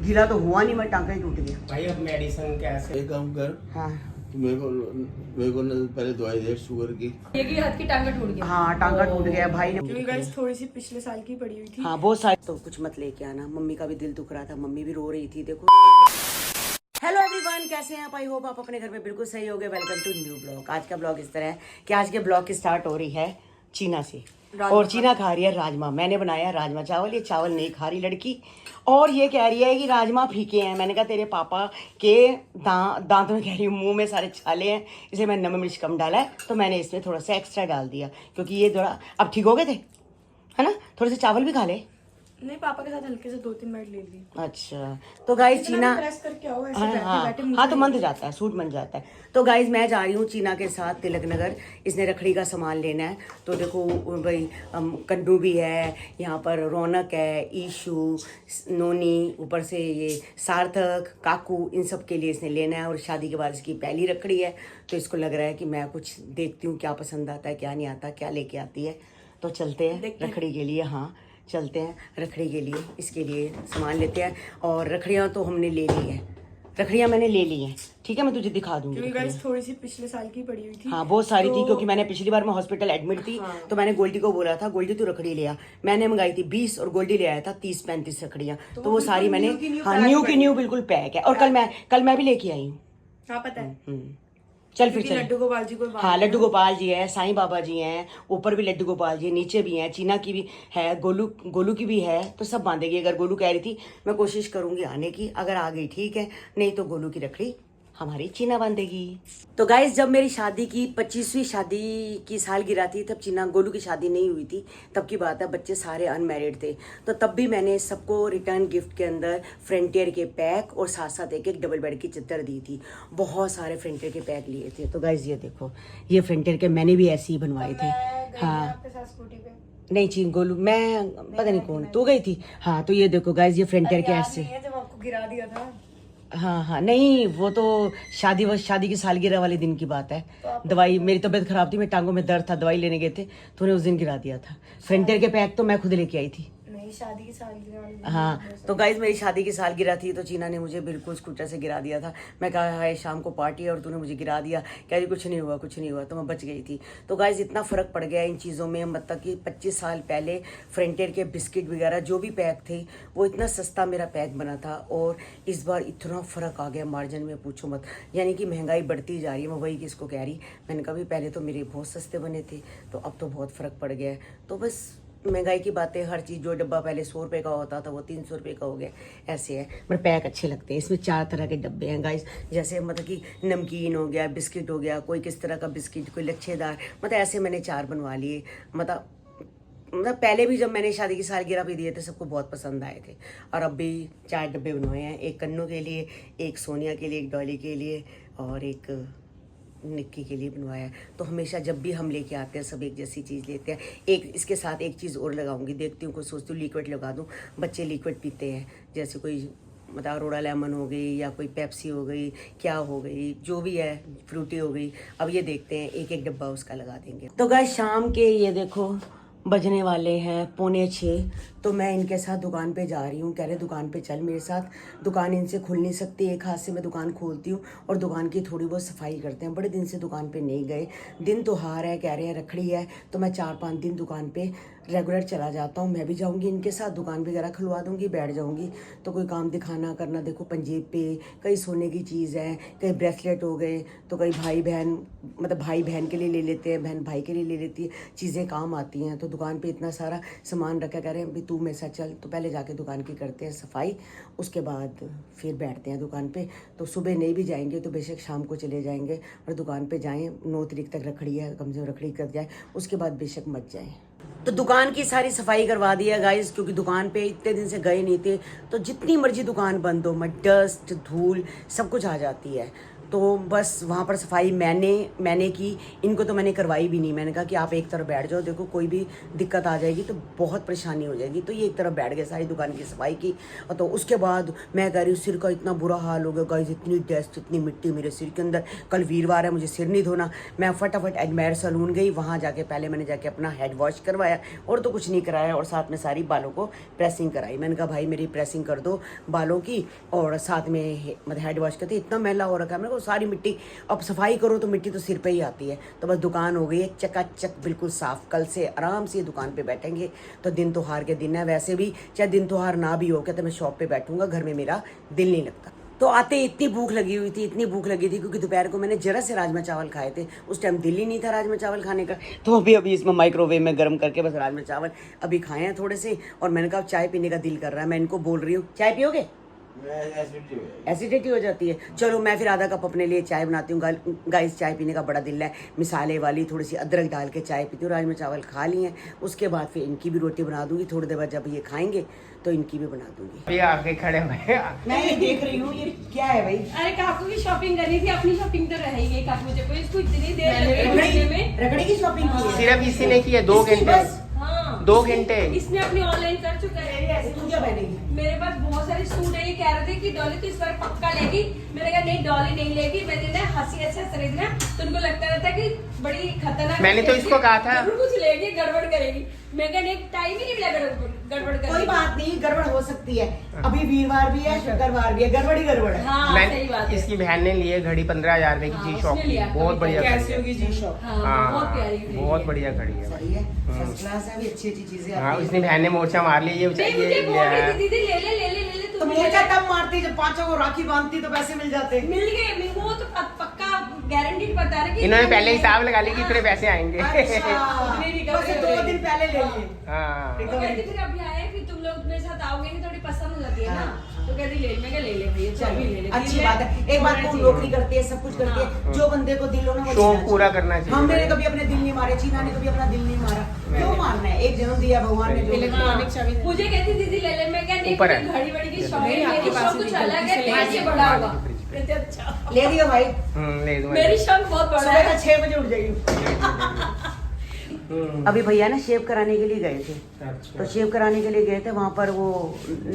गिरा तो हुआ नहीं, मैं टांका ही टूट गया। भाई अब मेडिसिन कैसे? एक काम कर, हाँ मेरे को ना पहले दवाई दे शुगर की। ये कि हाथ की टांगा टूट गया। हाँ टांका टूट गया भाई ने। क्योंकि गाइस थोड़ी सी पिछले साल की पड़ी हुई थी। हाँ बहुत सारी, तो कुछ मत लेके आना, मम्मी का भी दिल दुख रहा था, मम्मी भी रो रही थी। देखो हेलो एवरीवन, कैसे हैं आप? आई होप आप अपने घर में बिल्कुल सही होगे। Welcome to new blog. आज का ब्लॉग इस तरह है कि आज के ब्लॉग की स्टार्ट हो रही है चीना से, और चीना खा रही है राजमा। मैंने बनाया राजमा चावल, ये चावल नहीं खा रही लड़की, और ये कह रही है कि राजमा फीके हैं। मैंने कहा तेरे पापा के दांत में, कह रही हूँ मुंह में सारे छाले हैं, इसलिए मैंने नमक मिर्च कम डाला है, तो मैंने इसमें थोड़ा सा एक्स्ट्रा डाल दिया, क्योंकि ये थोड़ा अब ठीक हो गए थे, है ना। थोड़े से चावल भी खा ले। नहीं, पापा के साथ हल्के से 2-3 मिनट ले ली। अच्छा तो गाइज चीना, प्रेस करके आओ ऐसे हाँ बैठे हाँ हाँ, तो मंद जाता है, सूट मंद जाता है। तो गाइज मैं जा रही हूँ चीना के साथ तिलक नगर, इसने रखड़ी का सामान लेना है। तो देखो भाई, कन्नू भी है यहाँ पर, रौनक है, ईशू, नोनी, ऊपर से ये सार्थक, काकू, इन सब के लिए इसने लेना है। और शादी के बाद इसकी पहली रखड़ी है, तो इसको लग रहा है कि मैं कुछ देखती हूँ क्या पसंद आता है, क्या नहीं आता, क्या लेके आती है। तो चलते हैं रखड़ी के लिए, हाँ चलते हैं रखड़ी के लिए, इसके लिए सामान लेते हैं। और रखड़ियाँ तो हमने ले ली है, रखड़ियाँ मैंने ले ली हैं, ठीक है, मैं तुझे दिखा दूंगी। क्योंकि गाइस थोड़ी सी पिछले साल की पड़ी हुई थी। हाँ बहुत सारी थी, क्योंकि मैंने पिछली बार मैं हॉस्पिटल एडमिट थी, तो मैंने गोल्डी को बोला था, गोल्डी तू रखड़ी ले आ। मैंने मंगाई थी 20 और गोल्डी ले आया था 30-35 रखड़ियाँ, तो वो सारी मैंने, हाँ न्यू की न्यू बिल्कुल पैक है। और कल मैं भी लेके आई हूँ। हाँ पता है। चल फिर चल। लड्डू गोपाल जी को, हाँ लड्डू गोपाल जी है, साईं बाबा जी हैं, ऊपर भी लड्डू गोपाल जी, नीचे भी हैं, चीना की भी है, गोलू की भी है, तो सब बांधेगी। अगर गोलू कह रही थी मैं कोशिश करूंगी आने की, अगर आ गई ठीक है, नहीं तो गोलू की रखड़ी हमारी चीना बांधेगी। तो गाइस जब मेरी शादी की 25वीं शादी की सालगिरह थी, तब चीना, गोलू की शादी नहीं हुई थी, तब की बात है, बच्चे सारे अनमैरिड थे। तो तब भी मैंने सबको रिटर्न गिफ्ट के अंदर फ्रंटियर के पैक और साथ साथ एक डबल बेड की चादर दी थी। बहुत सारे फ्रंटियर के पैक लिए थे। तो गाइस ये देखो, ये फ्रंटियर के मैंने भी ऐसे ही बनवाए थे। हाँ नहीं चीन गोलू, मैं पता नहीं कौन, तू गई थी। हाँ तो ये देखो गाइस, ये फ्रंटियर के ऐसे, जब आपको गिरा दिया था। हाँ हाँ नहीं, वो तो शादी की सालगिरह वाले दिन की बात है। दवाई, मेरी तबीयत खराब थी, मेरी टांगों में दर्द था, दवाई लेने गए थे, तो उन्हें उस दिन गिरा दिया था। फ्रंटियर के पैक तो मैं खुद लेके आई थी। नहीं, शादी की सालगिरह वाली दिन। हाँ तो गाइज मेरी शादी की सालगिरह थी, तो चीना ने मुझे बिल्कुल स्कूटर से गिरा दिया था। मैं कहा हाय शाम को पार्टी है और तूने मुझे गिरा दिया, कह रही कुछ नहीं हुआ कुछ नहीं हुआ, तो मैं बच गई थी। तो गाइज इतना फ़र्क पड़ गया इन चीज़ों में, मतलब कि 25 साल पहले फ्रंटियर के बिस्किट वगैरह जो भी पैक थे, वो इतना सस्ता मेरा पैक बना था, और इस बार इतना फ़र्क आ गया मार्जिन में, पूछो मत। यानी कि महंगाई बढ़ती जा रही है। मैं वही किसको कह रही, मैंने कहा भी पहले तो मेरे बहुत सस्ते बने थे, तो अब तो बहुत फ़र्क पड़ गया है। तो बस महंगाई की बातें, हर चीज़, जो डब्बा पहले 100 रुपये का होता था वो 300 रुपये का हो गया, ऐसे है। पर पैक अच्छे लगते हैं। इसमें 4 तरह के डब्बे हैं गाइस, जैसे मतलब कि नमकीन हो गया, बिस्किट हो गया, कोई किस तरह का बिस्किट, कोई लच्छेदार, मतलब ऐसे मैंने 4 बनवा लिए। मतलब पहले भी जब मैंने शादी की सालगिरह पे दिए थे, सबको बहुत पसंद आए थे। और अब भी 4 डब्बे बनवाए हैं, एक कन्नू के लिए, एक सोनिया के लिए, एक डॉली के लिए, और एक निक्की के लिए बनवाया है। तो हमेशा जब भी हम लेके आते हैं सब एक जैसी चीज़ लेते हैं। एक इसके साथ एक चीज़ और लगाऊंगी, देखती हूँ, कुछ सोचती हूँ लिक्विड लगा दूँ। बच्चे लिक्विड पीते हैं, जैसे कोई मतलब अरोड़ा लेमन हो गई, या कोई पेप्सी हो गई, क्या हो गई, जो भी है, फ्रूटी हो गई। अब ये देखते हैं, एक एक डब्बा उसका लगा देंगे। तो गाइस शाम के ये देखो बजने वाले हैं 5:45, तो मैं इनके साथ दुकान पे जा रही हूँ। कह रहे दुकान पे चल मेरे साथ, दुकान इनसे खुल नहीं सकती, एक हाथ से मैं दुकान खोलती हूँ और दुकान की थोड़ी बहुत सफाई करते हैं। बड़े दिन से दुकान पे नहीं गए, दिन त्योहार है, कह रहे हैं रखड़ी है, तो मैं 4-5 दिन दुकान पे रेगुलर चला जाता हूँ। मैं भी जाऊँगी इनके साथ, दुकान वगैरह खुलवा दूँगी, बैठ जाऊँगी। तो कोई काम दिखाना करना, देखो पंजेब पे कई सोने की चीज़ है, कई ब्रेसलेट हो गए, तो कई भाई बहन, मतलब भाई बहन के लिए ले लेते हैं, बहन भाई के लिए ले लेती है, चीज़ें काम आती हैं। तो दुकान पे इतना सारा सामान रखा, कह रहे हैं भाई तू मेरे साथ चल, तो पहले जाके दुकान की करते हैं सफाई, उसके बाद फिर बैठते हैं दुकान पे। तो सुबह नहीं भी जाएंगे तो बेशक शाम को चले जाएंगे, और दुकान पे जाएं, 9 तारीख तक रखड़ी है, कम से कम रखड़ी कर जाए, उसके बाद बेशक मत जाएं। तो दुकान की सारी सफाई करवा दी है गाइस, क्योंकि दुकान पे इतने दिन से गए नहीं थे, तो जितनी मर्जी दुकान बंद हो, मत डस्ट धूल सब कुछ आ जाती है। तो बस वहाँ पर सफाई मैंने की, इनको तो मैंने करवाई भी नहीं। मैंने कहा कि आप एक तरफ बैठ जाओ, देखो कोई भी दिक्कत आ जाएगी तो बहुत परेशानी हो जाएगी। तो ये एक तरफ बैठ गए, सारी दुकान की सफाई की। और तो उसके बाद मैं कह रही हूँ सिर का इतना बुरा हाल हो गया गाइस, इतनी डस्ट इतनी मिट्टी मेरे सिर के अंदर। कल वीरवार है, मुझे सिर नहीं धोना। मैं फटाफट एडमायर सैलून गई, वहाँ जाके पहले मैंने जाके अपना हेड वॉश करवाया और तो कुछ नहीं कराया, और साथ में सारी बालों को प्रेसिंग कराई। मैंने कहा भाई मेरी प्रेसिंग कर दो बालों की, और साथ में मतलब हेड वॉश करते। इतना मैला हो रखा है मेरे को, सारी मिट्टी, अब सफाई करो तो मिट्टी तो सिर पे ही आती है। तो बस दुकान हो गई है चकाचक बिल्कुल साफ। कल से आराम से दुकान पे बैठेंगे। तो दिन त्योहार के दिन है, वैसे भी चाहे दिन त्योहार ना भी हो, कहते मैं शॉप पे बैठूंगा, घर में मेरा दिल नहीं लगता। तो आते इतनी भूख लगी हुई थी, इतनी भूख लगी थी, क्योंकि दोपहर को मैंने जरा से राजमा चावल खाए थे। उस टाइम दिल ही नहीं था राजमा चावल खाने का। तो अभी इसमें माइक्रोवेव में गर्म करके बस राजमा चावल अभी खाए हैं थोड़े से। और मैंने कहा चाय पीने का दिल कर रहा है। मैं इनको बोल रही हूँ चाय पियोगे, एसिडिटी हो जाती है। चलो मैं फिर आधा कप अपने लिए चाय बनाती हूँ। गाइस चाय पीने का बड़ा दिल है, मिसाले वाली थोड़ी सी अदरक डाल के चाय पीती हूँ। राजमा चावल खा लिए हैं, उसके बाद फिर इनकी भी रोटी बना दूंगी। थोड़ी देर बाद जब ये खाएंगे तो इनकी भी बना दूंगी। अभी आके खड़े हुए मैं ये देख रही हूँ, ये क्या है भाई? अरे काकू की शॉपिंग करनी थी, अपनी शॉपिंग तो रह ही गई काकू मुझे को इसको इतनी देर लगी में। रगड़ी की शॉपिंग की है सिर्फ इसी ने की है 2 इसकी घंटे बस? हाँ 2 घंटे। इसने अपनी ऑनलाइन कर चुका है। तू क्या पहनेगी? मेरे पास बहुत सारे सूट है, ये कह रहे थे कि डॉली तो इस बार पक्का लेगी। मैंने कहा नहीं डॉली नहीं लेगी, मैंने ना हंसी अच्छा खरीदना। तो उनको लगता रहता कि बड़ी खतरनाक, मैंने तो इसको कहा था जरूर कुछ लेगी गड़बड़ करेगी। मैं कहा नहीं टाइम ही नहीं मिला गड़बड़ करने कोई बात नहीं, गड़बड़ हो सकती है। अभी वीरवार भी है, शुक्रवार भी है, गड़बड़ ही गड़बड़ है। हाँ सही बात है। इसकी बहन ने लिए घड़ी 15,000 रुपए की हाँ, जी शॉप उसने की, लिया। बहुत बढ़िया घड़ी कैसी है। होगी जी शॉप? हाँ बहुत प्यारी घड़ी बहुत है। बढ़िया घड़ी है। सही है, फर्स्ट क्लास है, अभी अच्छी अच्छी चीजें हाँ आती हैं। उसने बहन ने मोर्चा मार ली, ये नहीं मुझे ये बोल लिया रही है। थी दीदी ले ले ले ले ले ले तो तुम मोर्चा तब मारती जब पांचों को राखी बांधती तो पैसे मिल जाते। मिल गए मेरे को तो पक्का गारंटीड बता रहे कि इन्होंने पहले हिसाब लगा लिया कि इतने पैसे आएंगे। अच्छा, नहीं, बस 2 दिन पहले ले लिए। हाँ तो कहती फिर अभी आए फिर तुम लोग मेरे साथ आओगे कि थोड़ी पसंद हो जाती है ना। तो कहती ले मैं कहा ले ले भैया चल भी ले ले। अच्छी बात है। एक बात को नौकरी करती है, सब कुछ करती है, जो बंदे को दिल हो ना वो शौक जीना पूरा चाहिए। करना चाहिए। हमने ने कभी अपने दिल नहीं मारे, चीना ने कभी अपना दिल नहीं मारा। क्यों मारना है? एक जन्म दिया भगवान ने जो। इलेक्ट्रॉनिक चाबी मुझे कहती दीदी ले ले, मैं क्या नहीं ऊपर है। घड़ी बड़ी की शौक नहीं, है, आपके मेरी पास शौक ही कुछ नहीं, अलग है, किसी तेरे से ले बड़ा ली। होगा। कहते अच्छा ले दियो भाई, ले दूंगा। मेरी शौक बहुत बड़ा सुबह का है। 6 बजे उठ जाइए। अभी भैया ना शेव कराने के लिए गए थे। तो शेव कराने के लिए गए थे, वहाँ पर वो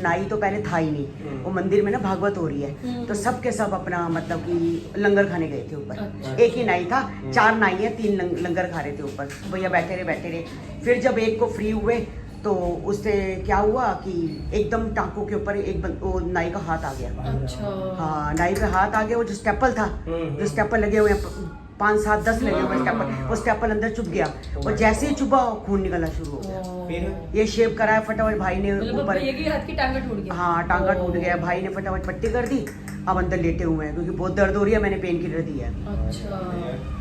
नाई तो पहले था ही नहीं। वो मंदिर में ना भागवत हो रही है, तो सब के सब अपना मतलब कि लंगर खाने गए थे ऊपर। एक ही नाई था, 4 नाई है, 3 लंगर खा रहे थे ऊपर। भैया बैठे रहे। फिर जब एक को फ्री हुए तो उससे क्या हुआ कि एकदम टांकों के ऊपर वो नाई का हाथ आ गया। अच्छा हाँ नाई का हाथ आ गया। वो जो स्टेपल था, जो स्टेपल लगे हुए हैं 5, 7, 10 लगे हुए स्टेपल, वो स्टेपल अंदर चुभ गया। और जैसे ही चुभा खून निकलना शुरू हो गया। फिर ये शेव कराया फटाफट, भाई ने मतलब ऊपर, भैया की हाथ की टांगा टूट गया। हाँ टांगा टूट गया। भाई ने फटाफट पट्टी कर दी, अब अंदर लेटे हुए हैं क्योंकि बहुत दर्द हो रही है। मैंने पेन किलर दिया है। अच्छा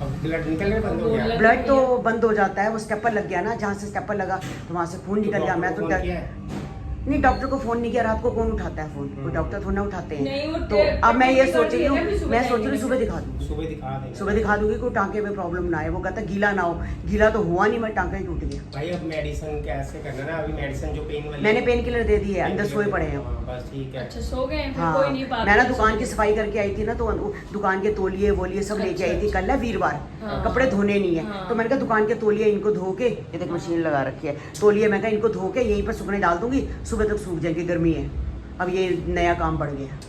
अब ब्लड निकलने बंद हो गया। ब्लड तो बंद हो जाता है, वो स्टेपल लग गया ना, जहाँ से स्टेपल लगा तो वहाँ से खून निकल गया। मैं तो फोन किया है? नहीं डॉक्टर को फोन नहीं किया। रात को कौन उठाता है फोन? कोई डॉक्टर थोड़ा ना उठाते नहीं, हैं। वो तो टे- अब मैं ये पट्टी सोच कर रही दी है हूँ, ना, फिर सुबह मैं सोच रही हूँ जाएंगे। सुबह दिखा दूँ। सुबह दिखा देंगे। सुबह दिखा दूंगी, कोई टांके में प्रॉब्लम ना आए। वो कहता गीला ना हो, गीला तो हुआ नहीं, मैं टांका ही टूट गया। भाई अब मेडिसिन कैसे करना ना, अभी मेडिसिन जो पेन वाली मैंने पेन किलर दे दी है, अंदर सोए पड़े हैं। हाँ, बस ठीक है। अच्छा सो गए फिर हाँ कोई नहीं बात। मैं ना दुकान की सफाई करके आई थी ना, तो दुकान के तौलिए वोलिए सब लेके आई थी। कल है वीरवार, हाँ। कपड़े धोने नहीं है। हाँ। तो मैंने कहा दुकान के तौलिए इनको धो के, ये देख मशीन लगा रखी है, तौलिए मैं कहा इनको धो के यहीं पर सूखने डाल दूंगी, सुबह तक सूख जाएंगे, गर्मी है। अब ये नया काम बढ़ गया।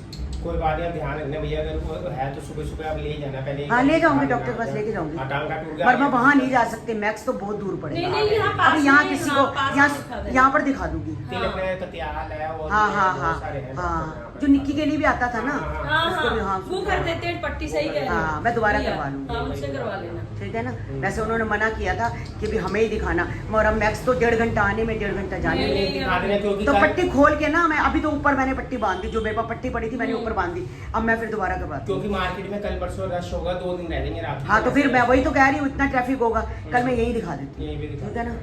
कोई बात नहीं, आप ध्यान रखना भैया, अगर वो है तो सुबह सुबह आप ले जाना पहले। हाँ ले जाऊंगी, डॉक्टर के पास लेके जाऊंगी। हाँ, टांगा टूट गया। पर मैं वहाँ नहीं जा सकती, मैक्स तो बहुत दूर पड़ेगा। नहीं नहीं यहाँ पास अब यहाँ में, किसी हाँ, को पास में दिखा देना। यहाँ पर दिखा दूंगी। तिलक में कतियाल है और हाँ भी हाँ बहुत हाँ सारे हैं डॉक्टर हाँ, यहाँ पर। जो निक्की के लिए भी आता था ना, हाँ उसको भी हाँ वो कर देते हैं पट्टी, सही कह रहे हो। हाँ, मैं दोबारा भैया, करवा लूंगी। हाँ मुझसे करवा लेना। ठीक है ना। वैसे उन्होंने मना किया था कि भी हमें ही दिखाना, मगर अब मैक्स तो 1.5 घंटा आने में, 1.5 घंटा जाने नहीं, में। नहीं, दिखा देना क्योंकि तो कल- पट्टी खोल के ना, मैं अभी तो ऊपर मैंने पट्टी बांध दी, जो मेरे पास पट्टी पड़ी थी मैंने ऊपर बांध दी। अब मैं फिर दोबारा करवाती हूँ। क्योंकि मार्केट में कल परसों रश होगा, 2 दिन रह जाएंगे रात। हाँ तो फिर मैं वही तो कह रही हूँ, इतना ट्रैफिक होगा, कल मैं यही दिखा देती हूँ। यहीं पे दिखा ठीक है ना।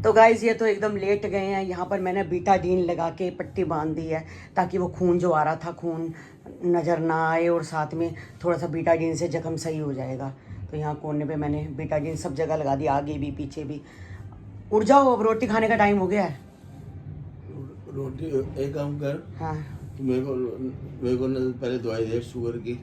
तो गाइज ये तो एकदम लेट गए हैं। यहाँ पर मैंने बीटाडीन लगा के पट्टी बांध दी है ताकि वो खून जो आ रहा था, खून नज़र ना आए, और साथ में थोड़ा सा बीटाडीन से जख्म सही हो जाएगा। तो यहाँ कोने पे मैंने बीटाडीन सब जगह लगा दी, आगे भी पीछे भी। उठ जाओ, अब रोटी खाने का टाइम हो गया है। रोटी एक काम कर, हाँ तो मेरे को ना पहले दवाई दे शुगर की,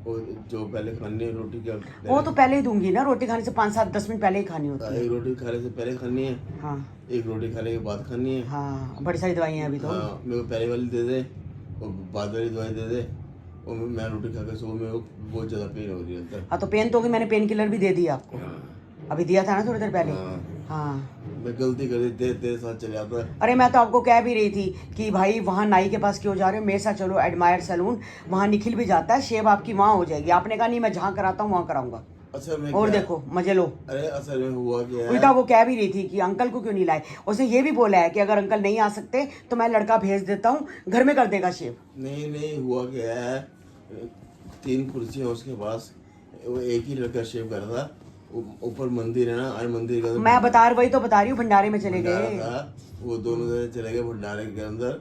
और जो पहले खानी है रोटी क्या वो तो पहले ही दूंगी ना, रोटी खाने से 5-7-10 मिनट पहले ही खानी होती है। एक रोटी खाने से पहले खानी है, हाँ एक रोटी खाने के बाद खानी है। हाँ, बड़ी सारी दवाइयाँ हैं अभी तो। हाँ, मेरे को पहले वाली दे दे और बाद वाली दवाई दे दे, और मैं रोटी खा के सो, मेरे को बहुत ज़्यादा पेन हो रही है अंदर। हाँ तो पेन तो होगी, मैंने पेन किलर भी दे दिया आपको, अभी दिया था ना थोड़ी देर पहले। हाँ मैं गलती कर दी, तेरे साथ चले आता। अरे मैं तो आपको कह भी रही थी कि भाई वहाँ नाई के पास क्यों जा रहे हो, मेरे साथ चलो एडमायर सैलून, वहाँ निखिल भी जाता है, शेव आपकी वहाँ हो जाएगी। आपने कहा नहीं मैं जहाँ कराता हूँ वहाँ कराऊंगा। असल में और क्या- देखो मजे लो। अरे असल में हुआ क्या है, उल्टा वो कह भी रही थी कि अंकल को क्यों नहीं लाए। उसने ये भी बोला है कि अगर अंकल नहीं आ सकते तो मैं लड़का भेज देता हूँ, घर में कर देगा शेव। नहीं हुआ क्या है, 3 कुर्सियाँ उसके पास, वो एक ही लड़का शेव कर रहा था। ऊपर मंदिर है ना, आज मंदिर का मैं वही तो बता रही हूँ, भंडारे में चले भंडारा गए। था, वो दोनों जने चले गए भंडारे के अंदर,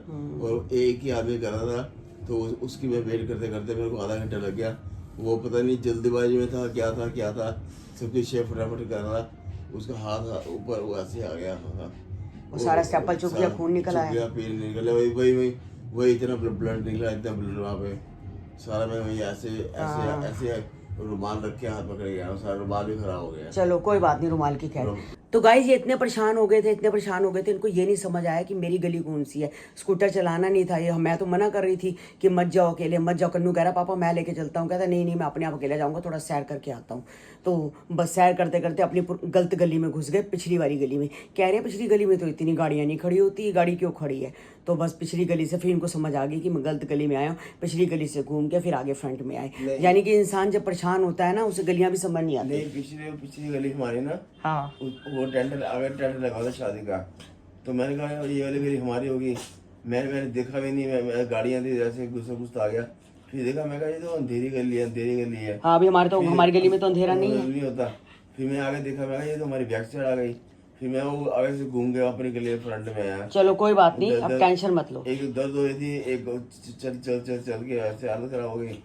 और एक ही आदमी कर रहा था। तो उसकी मैं वेट करते करते मेरे को आधा घंटा लग गया। वो पता नहीं जल्दीबाजी में था क्या था, सबकी शेफ फटाफट कर रहा, उसका हाथ ऊपर वो ऐसे आ गया था, वो सारा स्टेपल चुप गया, खून निकल आया, चुप गया, पेन निकला, वही इतना ब्लड निकला, इतना ब्लड वहाँ पे सारा। मैं वही ऐसे रुमाल रख के हाथ पकड़ गया, सारा रुमाल भी खराब हो गया। चलो कोई बात नहीं, रुमाल की खैर। तो गाइस ये इतने परेशान हो गए थे, इनको ये नहीं समझ आया कि मेरी गली कौन सी है। स्कूटर चलाना नहीं था ये, मैं तो मना कर रही थी कि मत जाओ अकेले, मत जाओ। कन्नू कह रहा पापा मैं लेके चलता हूँ, कहता नहीं मैं अपने आप अकेले जाऊँगा, थोड़ा सैर करके आता हूँ। तो बस सैर करते करते अपनी गलत गली में घुस गए, पिछली वाली गली में। कह रहे हैं पिछली गली में तो इतनी गाड़ियाँ नहीं खड़ी होती, गाड़ी क्यों खड़ी है। तो बस पिछली गली से फिर इनको समझ आ गई कि मैं गलत गली में आया हूँ, पिछली गली से घूम के फिर आगे फ्रंट में आए। यानी कि इंसान जब परेशान होता है ना, उसे गलियाँ भी समझ नहीं आती। नहीं, पिछली गली हमारी ना, हाँ वो टेंट लगा था शादी का। तो मैंने कहा ये वाली गली हमारी होगी, मैंने देखा भी नहीं, मैं गाड़ियाँ थी जैसे गुस्सा आ गया। फिर देखा, मैं कहा ये तो अंधेरी गली है। हाँ अभी हमारी गली में तो अंधेरा नहीं होता। फिर मैं आगे देखा, मैं कहा ये तो हमारी बैक साइड आ गई। फिर मैं वो आगे से घूम गया, अपनी गली फ्रंट में आया। चलो कोई बात नहीं, अब टेंशन मत लो। एक दर्द हो रही थी, एक चल के ऐसे हालत खराब हो गई।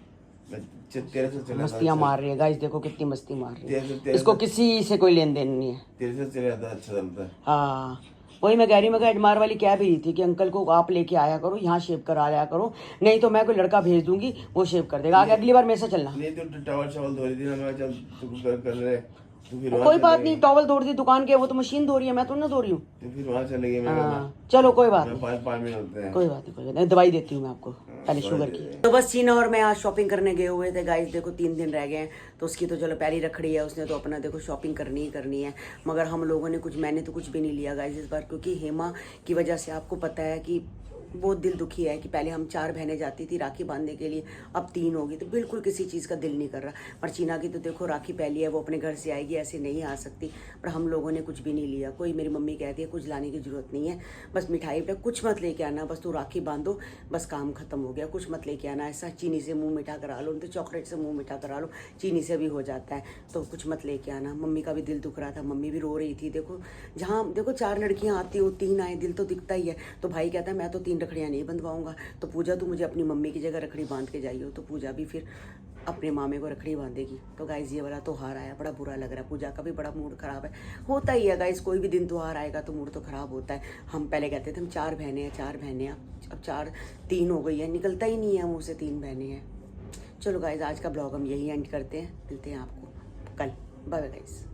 तेरे से चला मस्तियाँ मार रही है गाइस, देखो कितनी मस्ती मार रही है। तेरे इसको किसी से कोई लेन देन नहीं है। तेरे से चले जाता अच्छा चलता है। हाँ वही मैं कह रही हूँ, मैं एडमार वाली कह भी रही थी कि अंकल को आप लेके आया करो, यहाँ शेव करा आया करो, नहीं तो मैं कोई लड़का भेज दूंगी, वो शेव कर देगा। आगे अगली बार मेरे से चलना। नहीं तो टॉवल धो रही थी ना, मैं चल तू कर रहे तो फिर कोई बात नहीं, टॉवल धो रही थी दुकान के, वो तो मशीन धो रही है, मैं तो ना धो रही हूँ। तो फिर वहाँ चले गए। हाँ चलो कोई बात नहीं, 5 मिनट होते हैं। कोई बात नहीं, दवाई देती हूँ मैं आपको पहले शुगर की। तो बस सीना और मैं आज शॉपिंग करने गए हुए थे गाइस। देखो 3 दिन रह गए हैं, तो उसकी तो चलो पहली रखड़ी है, उसने तो अपना देखो शॉपिंग करनी ही करनी है। मगर हम लोगों ने मैंने तो कुछ भी नहीं लिया गाइस इस बार, क्योंकि हेमा की वजह से आपको पता है कि बहुत दिल दुखी है कि पहले हम 4 बहनें जाती थी राखी बांधने के लिए, अब 3 होगी, तो बिल्कुल किसी चीज़ का दिल नहीं कर रहा। पर चीना की तो देखो राखी पहली है, वो अपने घर से आएगी, ऐसे नहीं आ सकती। पर हम लोगों ने कुछ भी नहीं लिया। कोई मेरी मम्मी कहती है कुछ लाने की ज़रूरत नहीं है, बस मिठाई पे कुछ मत लेके आना, बस तू राखी बांधो, बस काम खत्म हो गया, कुछ मत लेके आना। ऐसा चीनी से मुँह मीठा करा लो, तो चॉकलेट से मुँह मीठा करा लो, चीनी से भी हो जाता है, तो कुछ मत लेके आना। मम्मी का भी दिल दुख रहा था, मम्मी भी रो रही थी। देखो जहाँ देखो 4 लड़कियाँ आती हो, 3 आए, दिल तो दिखता ही है। तो भाई कहता है मैं तो 3 रखड़ियाँ नहीं बंधवाऊंगा। तो पूजा तू मुझे अपनी मम्मी की जगह रखड़ी बांध के जाइयो। तो पूजा भी फिर अपने मामे को रखड़ी बांधेगी। तो गाइस ये वाला त्योहार आया, बड़ा बुरा लग रहा है, पूजा का भी बड़ा मूड खराब है। होता ही है गाइस, कोई भी दिन त्योहार आएगा तो मूड तो खराब होता है। हम पहले कहते थे हम 4 बहनें हैं, अब 3 हो गई है, निकलता ही नहीं है मुँह से 3 बहनें हैं। चलो गाइस आज का ब्लॉग हम यही एंड करते हैं, मिलते हैं आपको कल। Bye bye guys.